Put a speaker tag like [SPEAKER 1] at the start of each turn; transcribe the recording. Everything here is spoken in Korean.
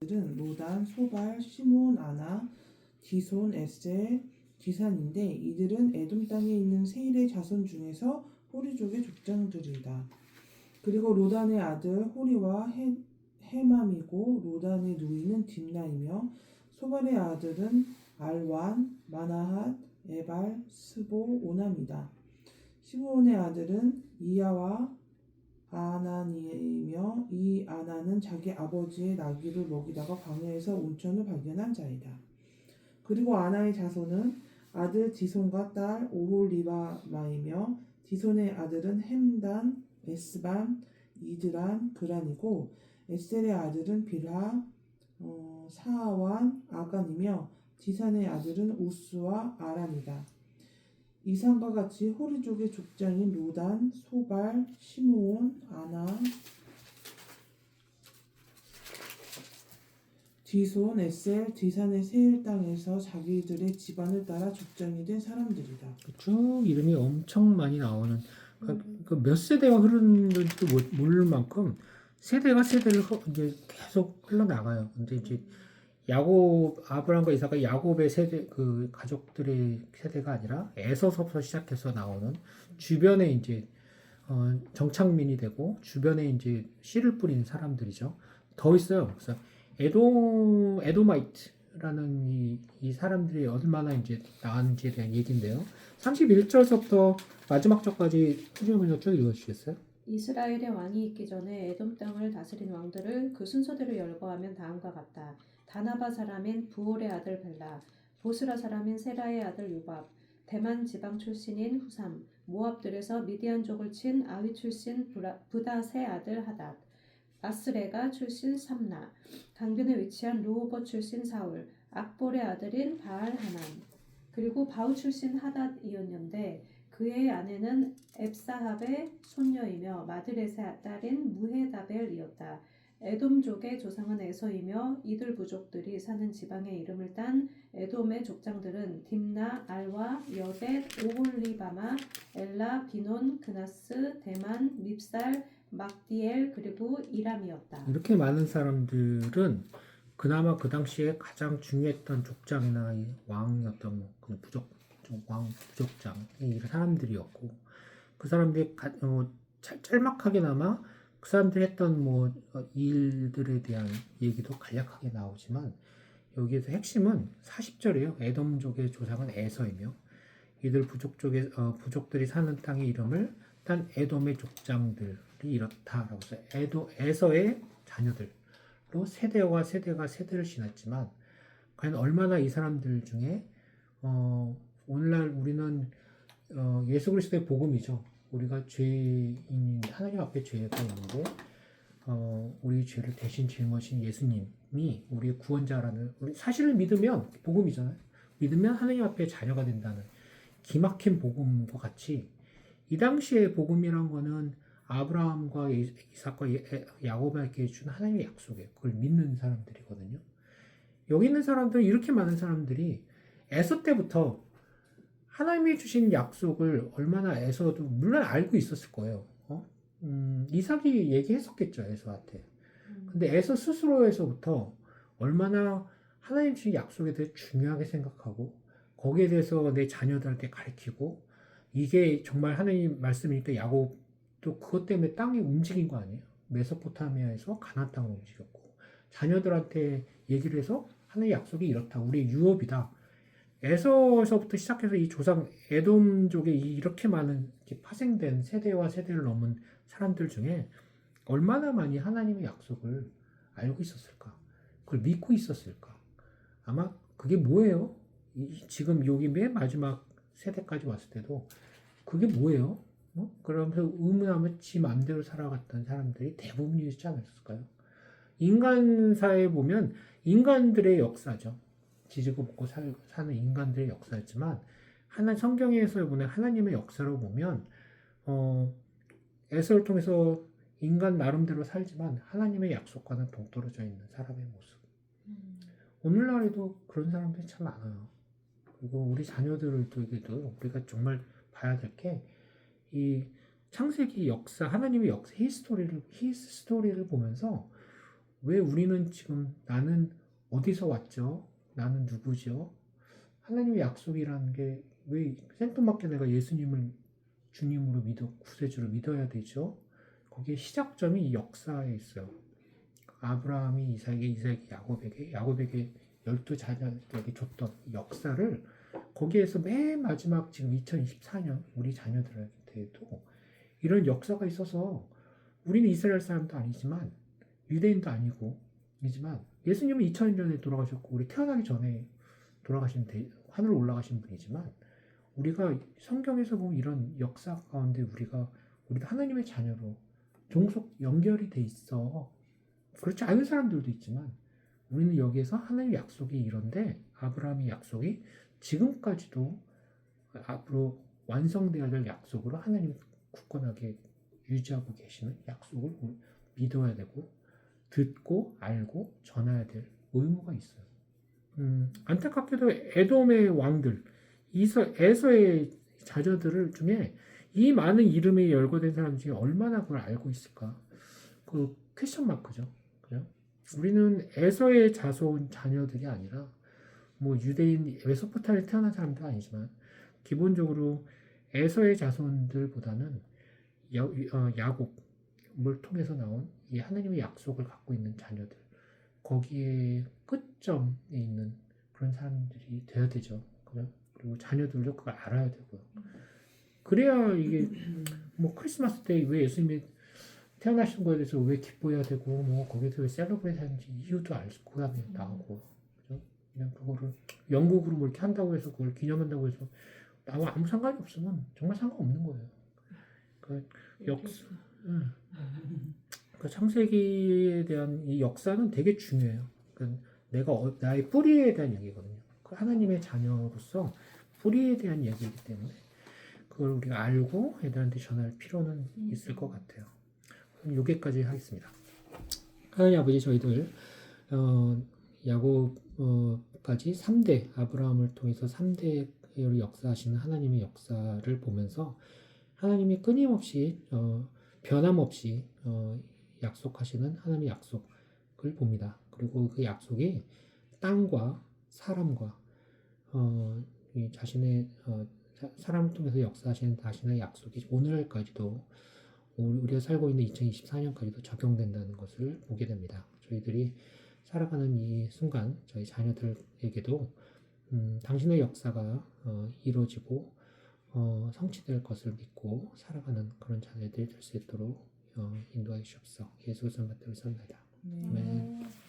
[SPEAKER 1] 은 로단, 소발, 시몬, 아나, 디손, 에셀, 디산인데 이들은 에돔 땅에 있는 세일의 자손 중에서 호리족의 족장들이다. 그리고 로단의 아들 호리와 헤맘이고 로단의 누이는 딥나이며 소발의 아들은 알완, 마나핫, 에발, 스보, 오남이다. 시므온의 아들은 이야와 아나니이며 이 아나는 자기 아버지의 나귀를 먹이다가 광야에서 온천을 발견한 자이다. 그리고 아나의 자손은 아들 디손과 딸 오홀리바마이며 디손의 아들은 햄단, 에스반, 이드란, 그란이고 에셀의 아들은 빌하, 사아완, 아간이며 디산의 아들은 우스와 아란이다. 이상과 같이 호리족의 족장인 로단, 소발, 시므온, 아나, 디손, 에셀, 디산의 세일 땅에서 자기들의 집안을 따라 족장이 된 사람들이다.
[SPEAKER 2] 쭉 이름이 엄청 많이 나오는 그 몇 세대가 흐르는지도 모를 만큼 세대가 세대를 이제 계속 흘러나가요. 근데 이제 야곱 아브라함과 이삭과 야곱의 세대 그 가족들의 세대가 아니라 에서서부터 시작해서 나오는 주변에 이제 정착민이 되고 주변에 이제 씨를 뿌리는 사람들이죠. 더 있어요. 그래서 에도마이트라는 이 사람들이 얼마나 이제 나왔는지에 대한 얘기인데요. 31절서부터 마지막 절까지 후지문을 쭉 읽어주시겠어요?
[SPEAKER 3] 이스라엘의 왕이 있기 전에 에돔 땅을 다스린 왕들을 그 순서대로 열거하면 다음과 같다. 다나바 사람인 부올의 아들 벨라, 보스라 사람인 세라의 아들 요밥, 대만 지방 출신인 후삼, 모압들에서 미디안족을 친 아위 출신 부닷의 아들 하닷, 아스레가 출신 삼나, 강변에 위치한 르호봇 출신 사울, 악볼의 아들인 바알 하난, 그리고 바우 출신 하닷이었는데 그의 아내는 앱사합의 손녀이며 마드렛의 딸인 무헤다벨이었다. 에돔족의 조상은 에서이며 이들 부족들이 사는 지방의 이름을 딴 에돔의 족장들은 딥나, 알와, 여벳, 오홀리바마, 엘라, 비논, 그나스, 대만, 밉살, 막디엘 그리고 이람이었다.
[SPEAKER 2] 이렇게 많은 사람들은 그나마 그 당시에 가장 중요했던 족장이나 왕이었던 그 왕 부족장 이 사람들이었고 그 사람들이 짤막하게나마 그 사람들이 했던 일들에 대한 얘기도 간략하게 나오지만 여기에서 핵심은 40절이에요. 에돔족의 조상은 에서이며 이들 부족들이 사는 땅의 이름을 딴 에돔의 족장들이 이렇다라고 해서 에서의 자녀들로 세대가 세대를 지났지만 과연 얼마나 이 사람들 중에 오늘날 우리는 예수 그리스도의 복음이죠. 우리가 죄인 하나님 앞에 죄가 있는데 우리 죄를 대신 짊어진 예수님이 우리의 구원자라는 우리 사실을 믿으면 복음이잖아요. 믿으면 하나님 앞에 자녀가 된다는 기막힌 복음과 같이 이 당시의 복음이란 거는 아브라함과 이삭과 야곱에게 준 하나님의 약속이에요. 그걸 믿는 사람들이거든요. 여기 있는 사람들은 이렇게 많은 사람들이 에서 때부터 하나님이 주신 약속을 얼마나 에서도 물론 알고 있었을 거예요. 이삭이 얘기했었겠죠, 에서한테. 근데 에서 스스로에서부터 얼마나 하나님 주신 약속에 대해 중요하게 생각하고 거기에 대해서 내 자녀들한테 가르치고 이게 정말 하나님 말씀이니까 야곱도 그것 때문에 땅이 움직인 거 아니에요? 메소포타미아에서 가나안 땅으로 움직였고 자녀들한테 얘기를 해서 하나님의 약속이 이렇다. 우리의 유업이다. 에서에서부터 시작해서 이 조상 에돔족에 이렇게 많은 파생된 세대와 세대를 넘은 사람들 중에 얼마나 많이 하나님의 약속을 알고 있었을까? 그걸 믿고 있었을까? 아마 그게 뭐예요? 지금 여기 맨 마지막 세대까지 왔을 때도 그게 뭐예요? 그러면서 의문하며 지 마음대로 살아갔던 사람들이 대부분이지 않았을까요? 인간사에 보면 인간들의 역사죠. 지지고 먹고 사는 인간들의 역사였지만 성경에서 보는 하나님의 역사로 보면 에서를 통해서 인간 나름대로 살지만 하나님의 약속과는 동떨어져 있는 사람의 모습. 오늘날에도 그런 사람들이 참 많아요. 그리고 우리 자녀들에게도 우리가 정말 봐야 될 게 이 창세기 역사, 하나님의 역사, 히스토리를 보면서 왜 우리는 지금 나는 어디서 왔죠? 나는 누구죠? 하나님의 약속이라는 게 왜 생뚱맞게 내가 예수님을 주님으로 믿어 구세주로 믿어야 되죠? 거기에 시작점이 이 역사에 있어요. 아브라함이 이삭에게 야곱에게 12자녀들에게 줬던 역사를 거기에서 맨 마지막 지금 2024년 우리 자녀들한테도 이런 역사가 있어서 우리는 이스라엘 사람도 아니지만 유대인도 아니지만 예수님은 2000년에 돌아가셨고 우리 태어나기 전에 돌아가신 하늘로 올라가신 분이지만 우리가 성경에서 보면 이런 역사 가운데 우리도 하나님의 자녀로 종속 연결이 돼 있어. 그렇지 않은 사람들도 있지만 우리는 여기에서 하나님의 약속이 이런데 아브라함의 약속이 지금까지도 앞으로 완성되어야 될 약속으로 하나님이 굳건하게 유지하고 계시는 약속을 믿어야 되고 듣고 알고 전해야 될 의무가 있어요. 안타깝게도 에돔의 왕들 에서의 자녀들 중에 이 많은 이름에 열거된 사람 중에 얼마나 그걸 알고 있을까? 그 퀘스천 마크죠. 그죠? 우리는 에서의 자손 자녀들이 아니라 뭐 유대인 메소포타미아에 태어난 사람도 아니지만 기본적으로 에서의 자손들보다는 야곱을 통해서 나온 이 하나님의 약속을 갖고 있는 자녀들 거기에 끝점에 있는 그런 사람들이 되어야 되죠. 그죠? 그리고 자녀들도 그걸 알아야 되고요. 그래야 이게 뭐 크리스마스 때 왜 예수님이 태어나신 거에 대해서 왜 기뻐해야 되고 뭐 거기서 왜 셀러브레이트 하는지 이유도 알고 그 다음에 나오고 그죠? 그냥 그거를 영국으로 뭐 이렇게 한다고 해서 그걸 기념한다고 해서 나와 아무 상관이 없으면 정말 상관없는 거예요. 그 역사, 그 창세기에 대한 이 역사는 되게 중요해요. 그 나의 뿌리에 대한 얘기거든요. 그 하나님의 자녀로서 뿌리에 대한 얘기이기 때문에 그걸 우리가 알고 애들한테 전할 필요는 있을 것 같아요. 여기까지 하겠습니다. 하나님 아버지 저희들 야곱까지 3대 아브라함을 통해서 3대로 역사하시는 하나님의 역사를 보면서 하나님이 끊임없이 변함없이 약속하시는 하나님의 약속을 봅니다. 그리고 그 약속이 땅과 사람과 이 자신의 사람을 통해서 역사하시는 자신의 약속이 오늘까지도 우리가 살고 있는 2024년까지도 적용된다는 것을 보게 됩니다. 저희들이 살아가는 이 순간 저희 자녀들에게도 당신의 역사가 이루어지고 성취될 것을 믿고 살아가는 그런 자녀들이 될 수 있도록 인도해 주시옵소서. 예수 그리스도 받들을 쌉니다.
[SPEAKER 1] 네.
[SPEAKER 2] 아멘.